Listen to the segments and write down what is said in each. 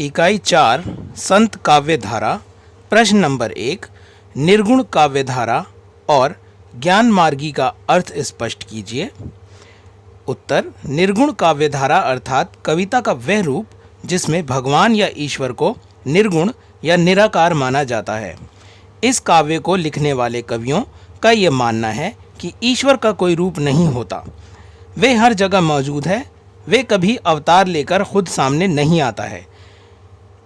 इकाई 4 संत काव्य धारा। प्रश्न नंबर 1, निर्गुण काव्य धारा और ज्ञान मार्गी का अर्थ स्पष्ट कीजिए। उत्तर, निर्गुण काव्य धारा अर्थात कविता का वह रूप जिसमें भगवान या ईश्वर को निर्गुण या निराकार माना जाता है। इस काव्य को लिखने वाले कवियों का ये मानना है कि ईश्वर का कोई रूप नहीं होता, वे हर जगह मौजूद है, वे कभी अवतार लेकर खुद सामने नहीं आता है।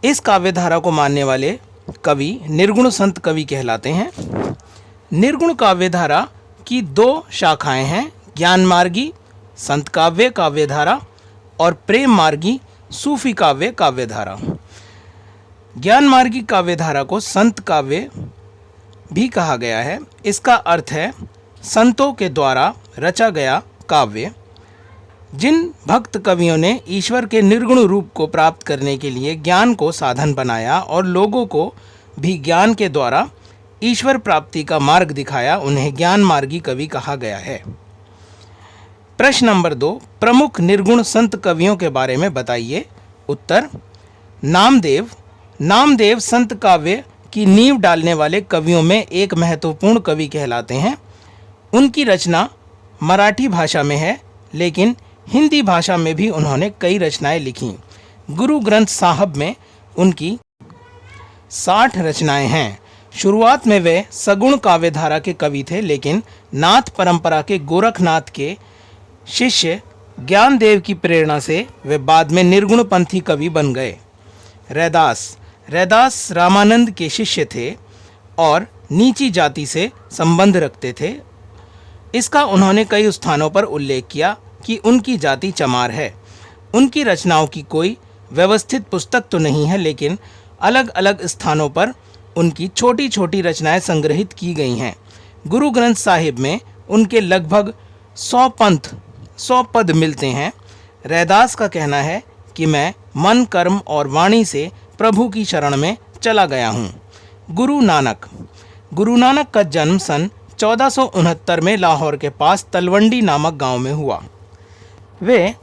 इस काव्य धारा को मानने वाले कवि निर्गुण संत कवि कहलाते हैं। निर्गुण काव्य धारा की दो शाखाएं हैं, ज्ञान मार्गी संत काव्य काव्य धारा और प्रेम मार्गी सूफी काव्य काव्य धारा। ज्ञान मार्गी काव्य धारा को संत काव्य भी कहा गया है। इसका अर्थ है संतों के द्वारा रचा गया काव्य। जिन भक्त कवियों ने ईश्वर के निर्गुण रूप को प्राप्त करने के लिए ज्ञान को साधन बनाया और लोगों को भी ज्ञान के द्वारा ईश्वर प्राप्ति का मार्ग दिखाया, उन्हें ज्ञान मार्गी कवि कहा गया है। प्रश्न नंबर 2, प्रमुख निर्गुण संत कवियों के बारे में बताइए। उत्तर, नामदेव। नामदेव संत काव्य की नींव डालने वाले कवियों में एक महत्वपूर्ण कवि कहलाते हैं। उनकी रचना मराठी भाषा में है, लेकिन हिंदी भाषा में भी उन्होंने कई रचनाएं लिखी। गुरु ग्रंथ साहब में उनकी 60 रचनाएं हैं। शुरुआत में वे सगुण काव्य धारा के कवि थे, लेकिन नाथ परंपरा के गोरखनाथ के शिष्य ज्ञानदेव की प्रेरणा से वे बाद में निर्गुण पंथी कवि बन गए। रैदास रामानंद के शिष्य थे और नीची जाति से संबंध रखते थे। इसका उन्होंने कई स्थानों पर उल्लेख किया कि उनकी जाति चमार है। उनकी रचनाओं की कोई व्यवस्थित पुस्तक तो नहीं है, लेकिन अलग अलग स्थानों पर उनकी छोटी छोटी रचनाएं संग्रहित की गई हैं। गुरु ग्रंथ साहिब में उनके लगभग 100 पद मिलते हैं। रैदास का कहना है कि मैं मन, कर्म और वाणी से प्रभु की शरण में चला गया हूँ। गुरु नानक का जन्म सन 1469 में लाहौर के पास तलवंडी नामक गांव में हुआ। वे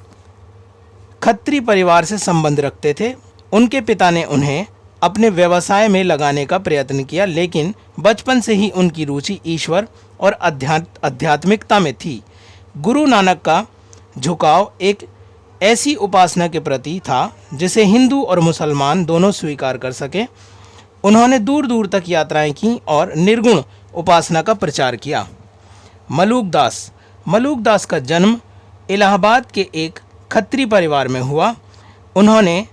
खत्री परिवार से संबंध रखते थे। उनके पिता ने उन्हें अपने व्यवसाय में लगाने का प्रयत्न किया, लेकिन बचपन से ही उनकी रुचि ईश्वर और आध्यात्मिकता में थी। गुरु नानक का झुकाव एक ऐसी उपासना के प्रति था जिसे हिंदू और मुसलमान दोनों स्वीकार कर सके। उन्होंने दूर दूर तक यात्राएं की और निर्गुण उपासना का प्रचार किया। मलूक दास का जन्म इलाहाबाद के एक खत्री परिवार में हुआ। उन्होंने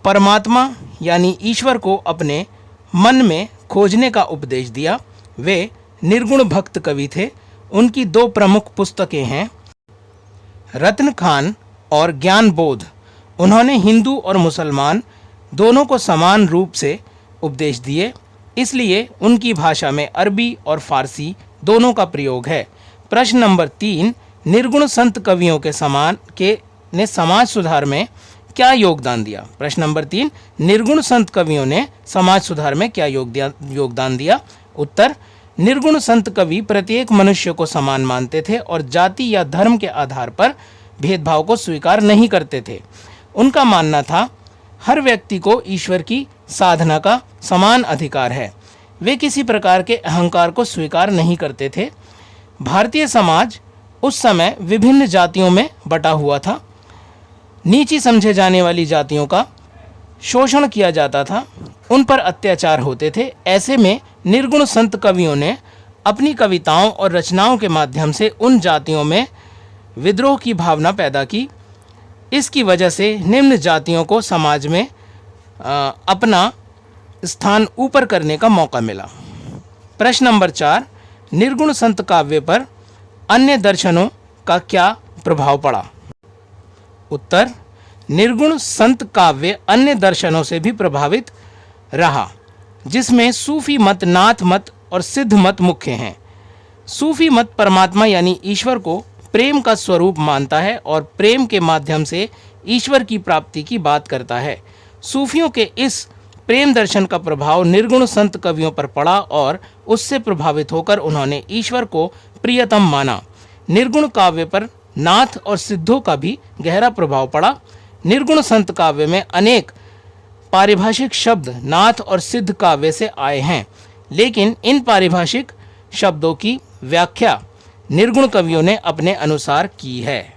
परमात्मा यानी ईश्वर को अपने मन में खोजने का उपदेश दिया। वे निर्गुण भक्त कवि थे। उनकी 2 प्रमुख पुस्तकें हैं, रत्न खान और ज्ञान बोध। उन्होंने हिंदू और मुसलमान दोनों को समान रूप से उपदेश दिए, इसलिए उनकी भाषा में अरबी और फारसी दोनों का प्रयोग है। प्रश्न नंबर 3, निर्गुण संत कवियों ने समाज सुधार में क्या योगदान दिया। प्रश्न नंबर 3, निर्गुण संत कवियों ने समाज सुधार में क्या योगदान दिया। उत्तर, निर्गुण संत कवि प्रत्येक मनुष्य को समान मानते थे और जाति या धर्म के आधार पर भेदभाव को स्वीकार नहीं करते थे। उनका मानना था हर व्यक्ति को ईश्वर की साधना का समान अधिकार है। वे किसी प्रकार के अहंकार को स्वीकार नहीं करते थे। भारतीय समाज उस समय विभिन्न जातियों में बटा हुआ था। नीची समझे जाने वाली जातियों का शोषण किया जाता था, उन पर अत्याचार होते थे। ऐसे में निर्गुण संत कवियों ने अपनी कविताओं और रचनाओं के माध्यम से उन जातियों में विद्रोह की भावना पैदा की। इसकी वजह से निम्न जातियों को समाज में अपना स्थान ऊपर करने का मौका मिला। प्रश्न नंबर 4, निर्गुण संत काव्य पर अन्य दर्शनों का क्या प्रभाव पड़ा। उत्तर, निर्गुण संत काव्य अन्य दर्शनों से भी प्रभावित रहा, जिसमें सूफी मत, नाथ मत और सिद्ध मत मुख्य हैं। सूफी मत परमात्मा यानी ईश्वर को प्रेम का स्वरूप मानता है और प्रेम के माध्यम से ईश्वर की प्राप्ति की बात करता है। सूफियों के इस प्रेम दर्शन का प्रभाव निर्गुण संत कवियों पर पड़ा और उससे प्रभावित होकर उन्होंने ईश्वर को प्रियतम माना। निर्गुण काव्य पर नाथ और सिद्धों का भी गहरा प्रभाव पड़ा। निर्गुण संत काव्य में अनेक पारिभाषिक शब्द नाथ और सिद्ध काव्य से आए हैं, लेकिन इन पारिभाषिक शब्दों की व्याख्या निर्गुण कवियों ने अपने अनुसार की है।